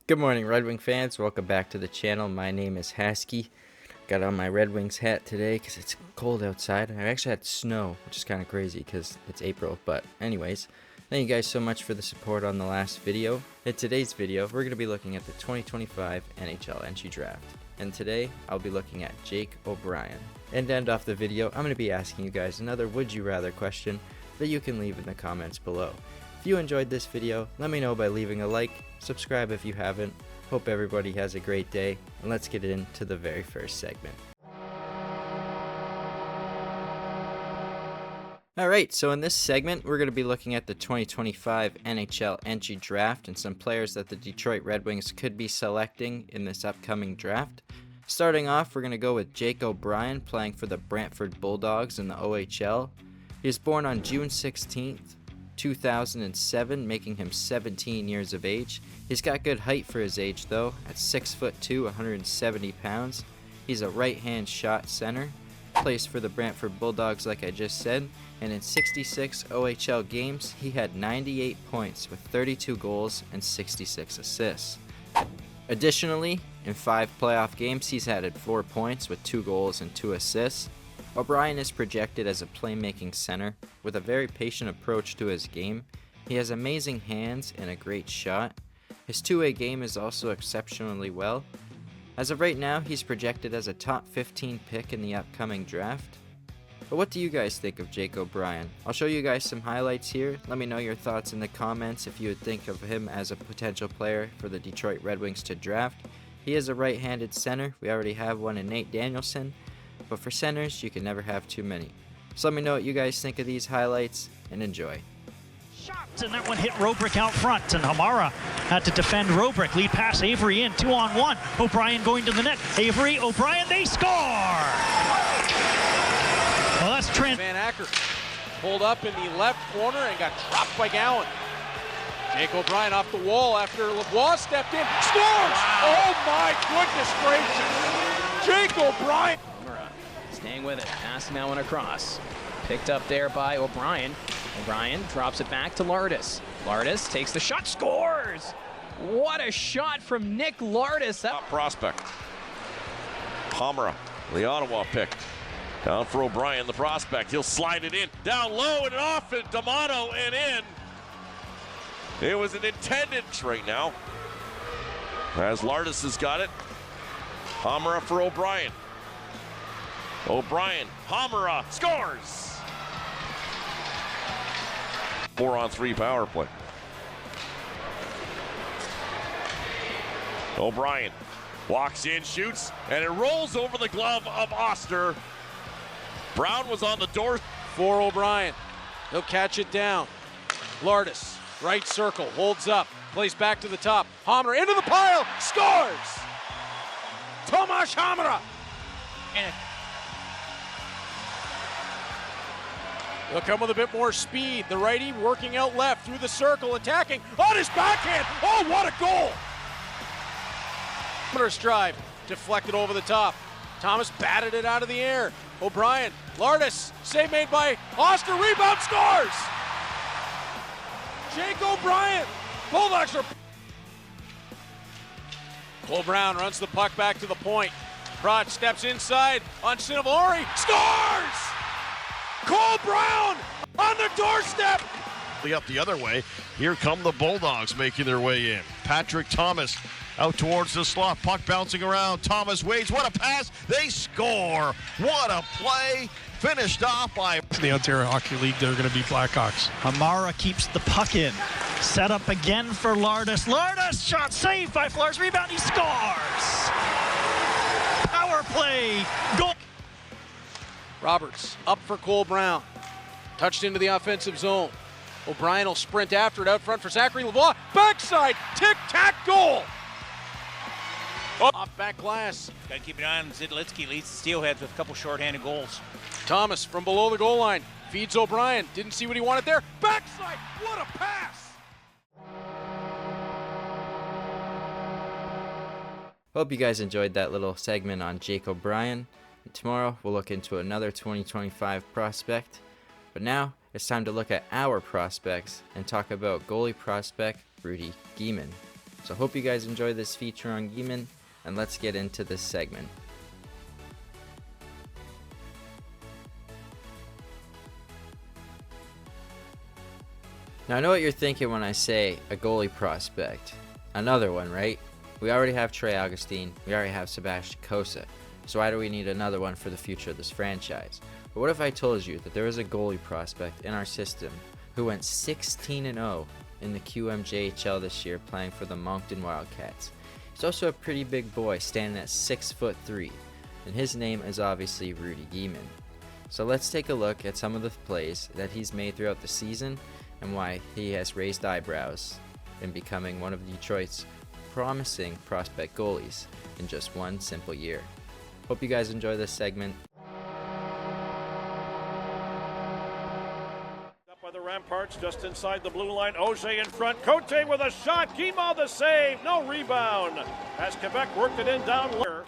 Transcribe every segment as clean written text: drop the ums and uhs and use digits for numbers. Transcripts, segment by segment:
Good morning, Red Wing fans. Welcome back to the channel. My name is Hasky. Got on my Red Wings hat today because it's cold outside. I actually had snow, which is kind of crazy because it's April. But anyways, thank you guys so much for the support on the last video. In today's video, we're going to be looking at the 2025 NHL Entry Draft. And today, I'll be looking at Jake O'Brien. And to end off the video, I'm going to be asking you guys another would you rather question that you can leave in the comments below. If you enjoyed this video, let me know by leaving a like, subscribe if you haven't. Hope everybody has a great day, and let's get into the very first segment. Alright, so in this segment, we're going to be looking at the 2025 NHL Entry Draft and some players that the Detroit Red Wings could be selecting in this upcoming draft. Starting off, we're going to go with Jake O'Brien playing for the Brantford Bulldogs in the OHL. He was born on June 16th. 2007, making him 17 years of age. He's got good height for his age though, at 6'2", 170 pounds. He's a right-hand shot center. Plays for the Brantford Bulldogs like I just said, and in 66 OHL games, he had 98 points with 32 goals and 66 assists. Additionally, in 5 playoff games, he's added 4 points with 2 goals and 2 assists. O'Brien is projected as a playmaking center with a very patient approach to his game. He has amazing hands and a great shot. His two-way game is also exceptionally well. As of right now, he's projected as a top 15 pick in the upcoming draft. But what do you guys think of Jake O'Brien? I'll show you guys some highlights here. Let me know your thoughts in the comments if you would think of him as a potential player for the Detroit Red Wings to draft. He is a right-handed center. We already have one in Nate Danielson. But for centers, you can never have too many. So let me know what you guys think of these highlights, and enjoy. Shots, and that one hit Robrick out front, and Hamara had to defend Robrick. Lead pass, Avery in, 2-on-1. O'Brien going to the net. Avery, O'Brien, they score! Well, that's Trent. Van Acker pulled up in the left corner and got dropped by Gowan. Jake O'Brien off the wall after Lavoie stepped in. Scores! Wow. Oh my goodness gracious! Jake O'Brien! Staying with it, passing that one across. Picked up there by O'Brien. O'Brien drops it back to Lardis. Lardis takes the shot, scores! What a shot from Nick Lardis. Top prospect. Hamara, the Ottawa pick. Down for O'Brien, the prospect. He'll slide it in. Down low and off, and D'Amato and in. It was an intended right now. As Lardis has got it. Hamara for O'Brien. O'Brien, Hamara, scores! 4-on-3 power play. O'Brien walks in, shoots, and it rolls over the glove of Oster. Brown was on the door. For O'Brien. He'll catch it down. Lardis, right circle, holds up, plays back to the top. Hamara into the pile, scores! Tomas Hamara! He'll come with a bit more speed. The righty working out left through the circle, attacking on his backhand. Oh, what a goal! Hamara's drive deflected over the top. Thomas batted it out of the air. O'Brien, Lardis, save made by Oster, rebound, scores! Jake O'Brien, Bulldogs are... Cole Brown runs the puck back to the point. Prod steps inside on Sinavari, scores! Cole Brown on the doorstep! Up the other way. Here come the Bulldogs making their way in. Patrick Thomas out towards the slot. Puck bouncing around. Thomas waits. What a pass. They score. What a play. Finished off by the Ontario Hockey League. They're going to be Blackhawks. Hamara keeps the puck in. Set up again for Lardis. Lardis, shot saved by Flores. Rebound, he scores! Power play. Goal. Roberts up for Cole Brown. Touched into the offensive zone. O'Brien will sprint after it out front for Zachary Lavoie. Backside, tic-tac goal! Off back glass. Got to keep an eye on Zidlitsky. Leads the Steelheads with a couple shorthanded goals. Thomas from below the goal line. Feeds O'Brien. Didn't see what he wanted there. Backside, what a pass! Hope you guys enjoyed that little segment on Jake O'Brien. Tomorrow, we'll look into another 2025 prospect. But now, it's time to look at our prospects and talk about goalie prospect Rudy Guimond. So hope you guys enjoy this feature on Guimond, and let's get into this segment. Now I know what you're thinking when I say a goalie prospect. Another one, right? We already have Trey Augustine, we already have Sebastian Cossa, so why do we need another one for the future of this franchise? But what if I told you that there was a goalie prospect in our system who went 16-0 in the QMJHL this year playing for the Moncton Wildcats? He's also a pretty big boy, standing at 6'3", and his name is obviously Rudy Guimond. So let's take a look at some of the plays that he's made throughout the season and why he has raised eyebrows in becoming one of Detroit's promising prospect goalies in just one simple year. Hope you guys enjoy this segment. Up by the Ramparts, just inside the blue line. Auger in front. Cote with a shot. Guimond the save. No rebound. As Quebec worked it in down low.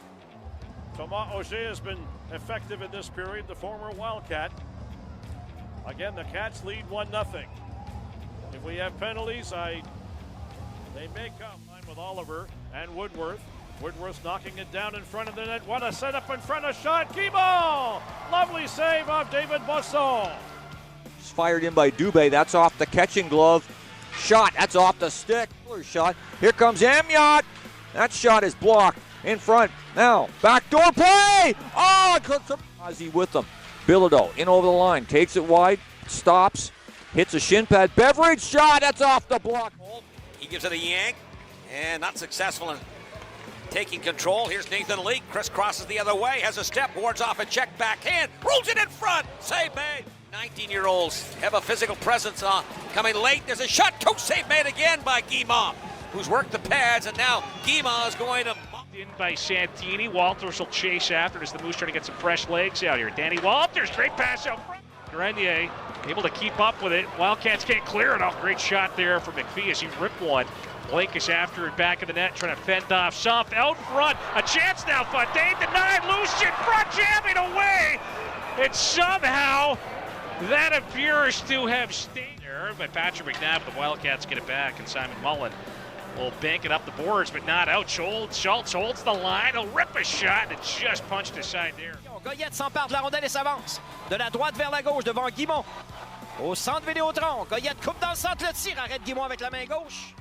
Thomas Auger has been effective in this period, the former Wildcat. Again, the Cats lead 1-0. If we have penalties, they may come. Line with Oliver and Woodworth. Woodworth knocking it down in front of the net. What a setup in front of shot. Guimond! Lovely save of David Bosson. It's fired in by Dubé. That's off the catching glove. Shot. That's off the stick. Shot. Here comes Amyot. That shot is blocked in front. Now, backdoor play. Oh, Ozzy with them. Bilodeau in over the line. Takes it wide. Stops. Hits a shin pad. Beveridge shot. That's off the block. He gives it a yank. And not successful in taking control. Here's Nathan Leake. Crisscrosses the other way. Has a step. Wards off a check backhand. Rolls it in front. Save made. 19-year-olds have a physical presence coming late. There's a shot. Coach save made again by Guimond, who's worked the pads. And now Guimond is going to... In by Santini. Walters will chase after as the Moose trying to get some fresh legs out here. Danny Walters. Great pass out front. Grenier able to keep up with it. Wildcats can't clear it off. Great shot there from McPhee as he ripped one. Blake is after it, back of the net, trying to fend off Sumph out front. A chance now, Fontaine denied, Lucian front jamming away. And somehow that appears to have stayed there. But Patrick McNabb, the Wildcats get it back, and Simon Mullen will bank it up the boards, but not out. Schultz holds the line, he'll rip a shot, and just punched aside there. Goyette s'empare de la rondelle et s'avance. De la droite vers la gauche devant Guimond. Au centre Vidéotron. Goyette coupe dans le centre, le tir. Arrête Guimond avec la main gauche.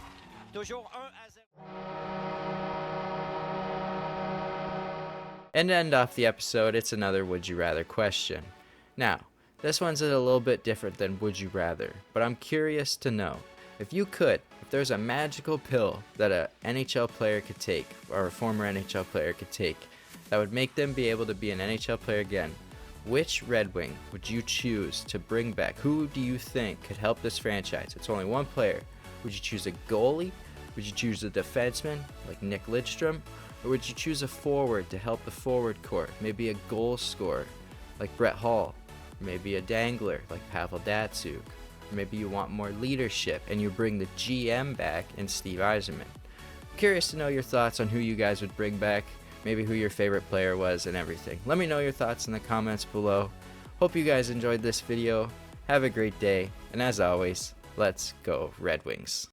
Toujours 1-0. And to end off the episode, it's another Would You Rather question. Now, this one's a little bit different than Would You Rather, but I'm curious to know, if there's a magical pill that a NHL player could take, or a former NHL player could take, that would make them be able to be an NHL player again, which Red Wing would you choose to bring back? Who do you think could help this franchise? It's only one player. Would you choose a goalie? Would you choose a defenseman like Nick Lidstrom? Or would you choose a forward to help the forward core? Maybe a goal scorer like Brett Hall. Maybe a dangler like Pavel Datsyuk. Or maybe you want more leadership and you bring the GM back in Steve Yzerman. Curious to know your thoughts on who you guys would bring back. Maybe who your favorite player was and everything. Let me know your thoughts in the comments below. Hope you guys enjoyed this video. Have a great day. And as always, let's go Red Wings.